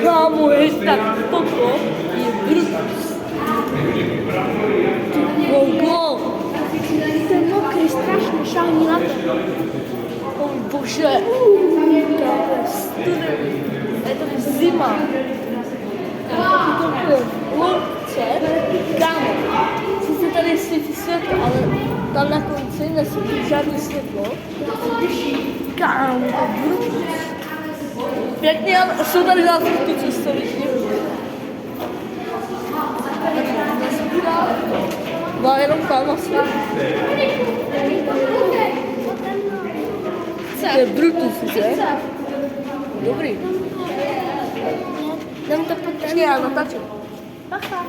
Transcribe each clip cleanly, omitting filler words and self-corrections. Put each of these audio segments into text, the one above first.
Kámo, hej, tak toto je Brutus. Gol. To je mokrý, strašně, šáhni na to. Oh bože. Kámo, je studený. A je tady zima. To je loupce. Kámo, sice tady svítí světlo, ale tam na konci nesvítí žádné světlo. Kámo, to je Brutus. Pěkně, ale jsou tady zástupky cestových. Má jenom tam asi. To je Brutus, že? Dobrý. Dám to pod ten. Já natáčím. Bacha.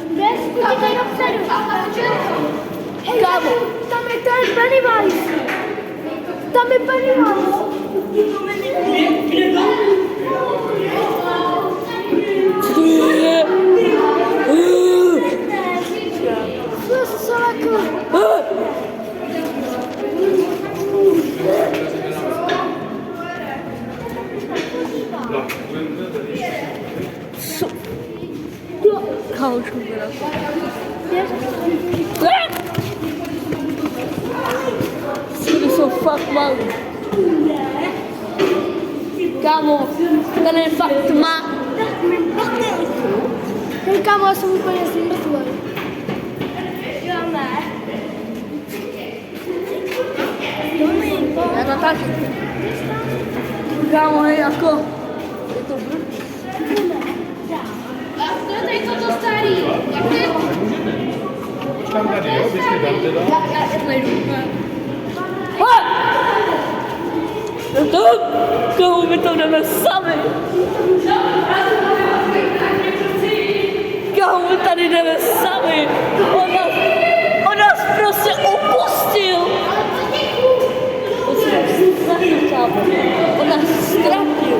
Bez, podívej dopředu. Hej, Kámo. tam je ten Pennywise. Tam je Pennywise. Co to je? To je Salako. Co? Kámo, čo bude? Ty jsou fakt malý. Kámo, tady je fakt tma. Hej, kámo, já jsem úplně zmrtvý. Já natáčím. Kámo, hej, jako... Je to Brutus. A to je tady toto starý. Jak to je? Tam tady, jo, běžte tam teda. Já najdu. To? Kámo, my to jdeme sami. Kámo, my tady jdeme sami. On nás prostě opustil. On se nás ztratil, kámo. On nás ztratil.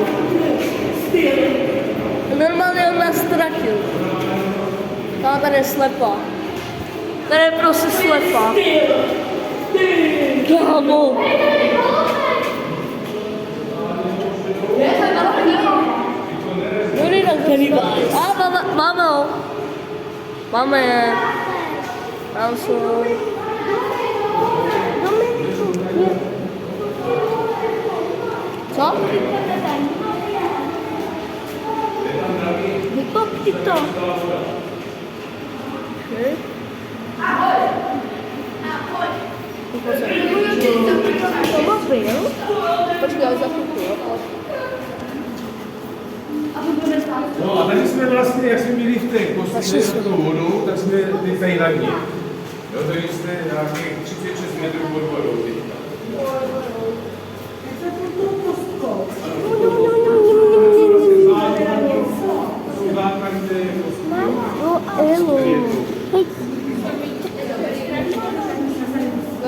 Normálně on nás ztratil. Kámo, tady je slepá. Tady je prostě slepá. Kámo. Dobrý den, Pennywise. Máme ho. Máme je. Tam jsou. Co? Vykopni to. To byl? Počkej, já za chvilku. No a tady jsme vlastně, jak jsme měli v té kostce s tou vodou, tak jsme ty Tajlandě. Jo, tady jsme nějakých 36 metrů pod vodou teďka. Jsou základy té kostky. No, elo. Hej,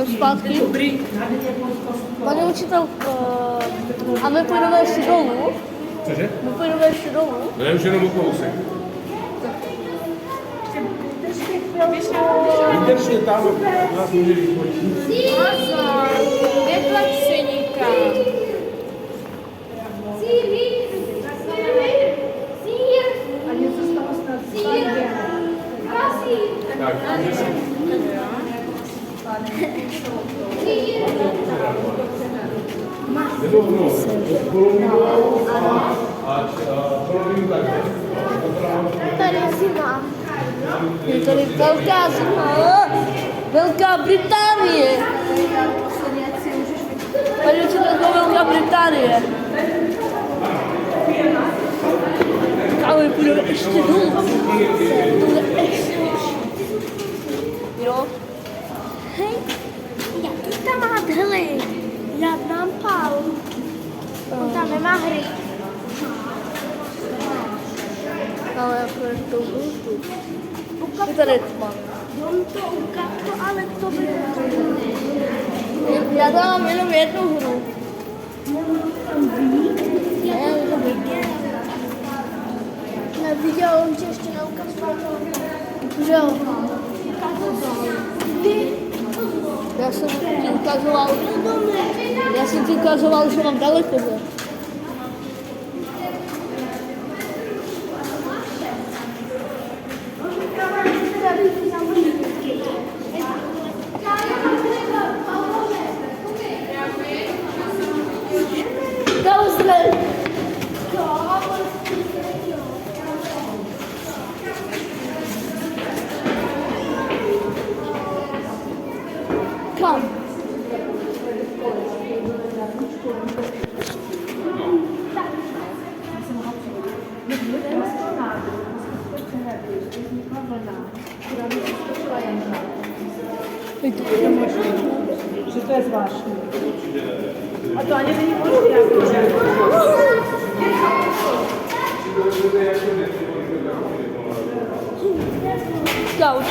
Jdem zpátky. Dobrý. Pane učitel, a my půjdeme ještě dolů? Cože? My půjdeme ještě dolů? Ne, už jenom o kousek. Vydržte tam, nás může vychodit. neplač se nikam. A něco stalo snad Tak, může se. Nebo no, polovinu a polovinu takhle. Tady je zima. Je tady velká zima. Velká Británie. Pane učitel, to je Velká Británie. Kámo, my půjdeme ještě dolů. Půjdeme ještě dolů. Jo? Hej, jaký tam má hly? Já dám pál. On tam nemá hry. Ale jako je to hlutu. Je tady tma. On to ukázal, ale to by Já dám jenom jednu hru. Ne, to viděl. neviděl, on ti ještě neukazoval. Že jo? Ty. Já jsem ti ukazoval, že mám daleko. Ty to nemožné. Že to je zvláštní. A to ani není možné. Já už.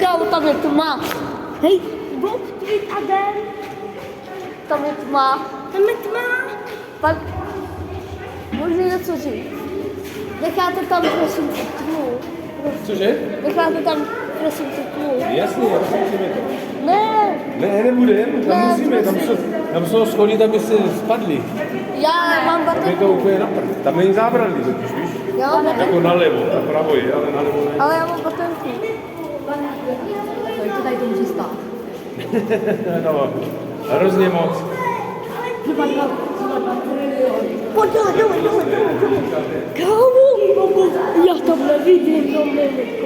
Kámo, tam je tma. Hej, Bob, Tweet a Dan. Tam je tma. Tam je tma. Pak můžu něco říct. Necháte tam prosím tě tmu. Cože? Necháte tam prosím tě tmu. Jasně, musíme to. Ne, Ne, nebudeme, tam Ne, musíme, tam jsou schody, tam by se spadli. já mám Tam je baterku. to úplně naprt. Tam není zábradlí, totiž víš? Já mám baterku. Jako nalevo, napravo je, ale nalevo ne. Ale já mám baterku. To tady to může stát. No, hrozně moc. Pojď, jdeme. Kámo, já tam nevidím.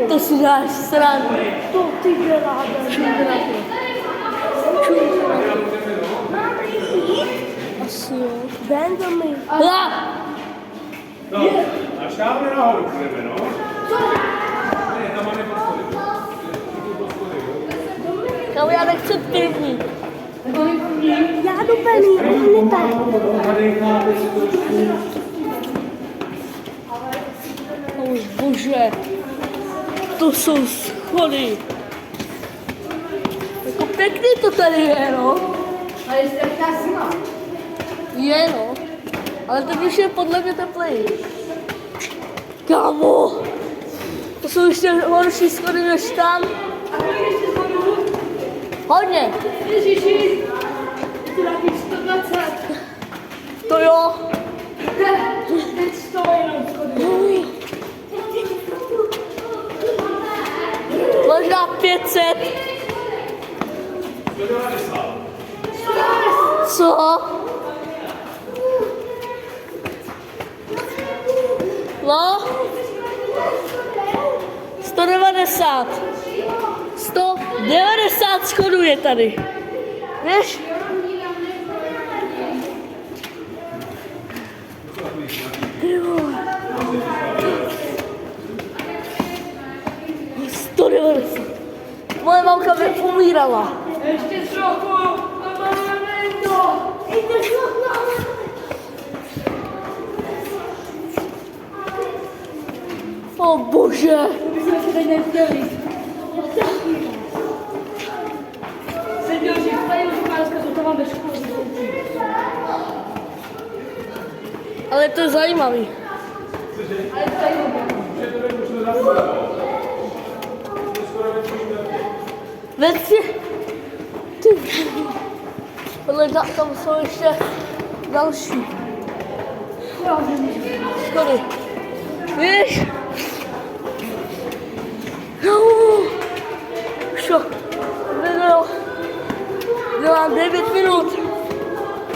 To si dáš srandu. To ty děláš. Asi jo. Benjamin. No, až tam nahoru půjdeme, no. Ne, tam máme podschody. Kámo, já nechci první. Já jdu Benny, on tak. Oh, bože. To jsou schody. Jako pěkný to tady je, no. A jestli jaká zima. Je, no. Ale teď už je podle mě teplej. Kámo. To jsou ještě horší schody než tam. A kolik ještě zhodů? Hodně. Ježiši. To taky 120. To jo. Teď 100 jenom schodů. Možná 500. Co? No? 190. 190 schodů je tady. Víš? Jo. 190. Moje mamka by umírala. Ještě trochu. A máme to. Ještě trochu. O bože. My jsme se tady nechtěli. Jsem měl, že tady už ukázka, že to mám ve škole. Ale to je zajímavý. Ale to je Věci. Ty. Podle tam jsou ještě další. Schody. Víš? No. Šo. Video. Dělám 9 minut.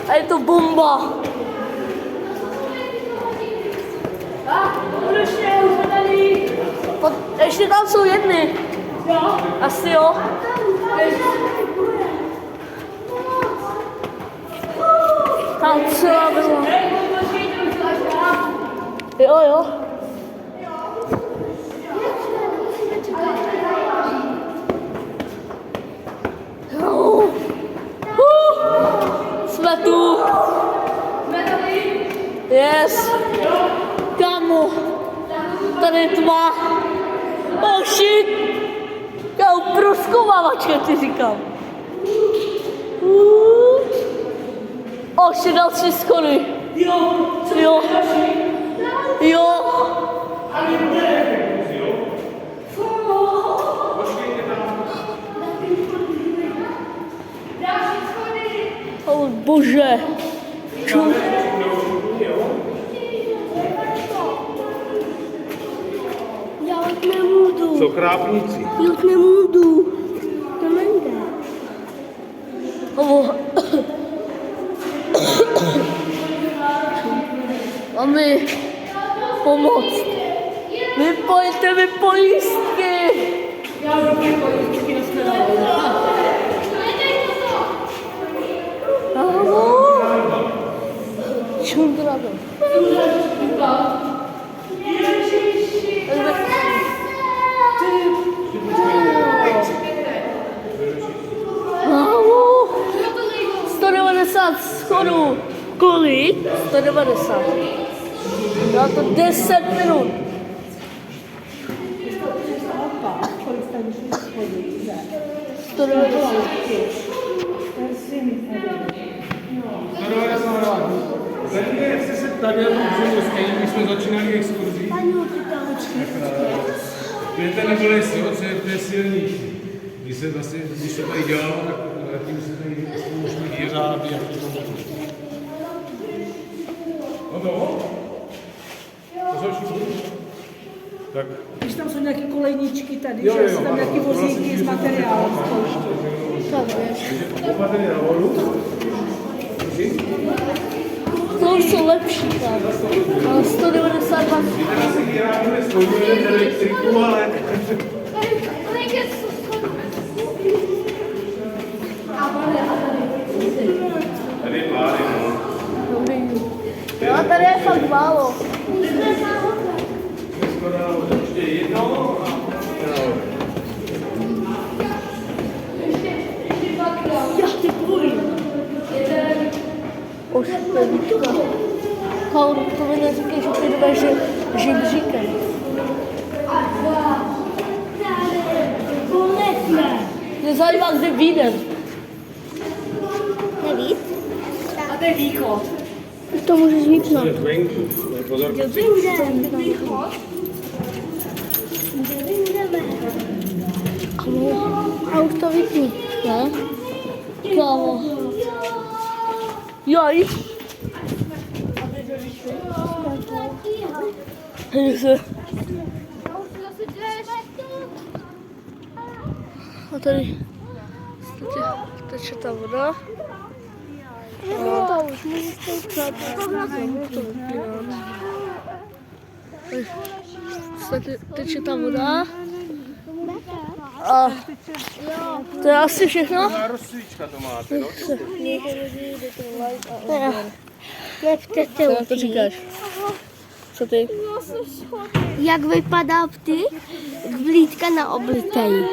A je to bomba. Ještě tam jsou jedny. Asi jo. Tam celá byla. Jo. Jsme tu. Yes. Kámo. Tady je tma. Oh shit. Kámo, prozkoumávačka ti říkám. Ještě další schody. Jo. Oh bože. Já už nemůžu. Jsou chrápníci. Já už nemůžu. To nejde. Mami, pomoct. Vypojte mi pojistky. Já už pojistky nasledovala. Ahoj. Čundra. nahoru. Kolik? 190. Dá to 10 minut. Kolik jste vyšli schodit? 190. 190. Zajímavé, jak jste se tady na tom přemostě, když jsme začínali exkurzí. Pěte nebo lesy, to je silnější. Když se tady dělalo, tak tím se tady spouštěli jeřáby a všechno možné. No to? To jsou všichni? Tak. Když tam jsou nějaké kolejničky tady, že jsou tam nějaké vozíky s materiálem spouštějí. Takže opatrně nahoru. To už jsou lepší tam. Ale 192. Víte, se vyrábíme spojujeme elektriku, ale... Tady je pár, no. Dobrý. Jo, tady je fakt málo. Skoro ještě jedno a Už to je výška. Kauru, to mi neříkej, že ty jdeme žebříkem. Mě zajímá, kde vyjdem. Nevíc? A to je východ. To můžeš vypnout. je venku. Pozor, A už to vypni. Ne? Kámo. Jaj. A tady teče ta voda. To už můžeš Teče ta voda. A to je asi všechno. rozsvíčka to máte, no? Neptete Co to říkáš? Co ty? Jak vypadá pty? Vlídka na obličeji.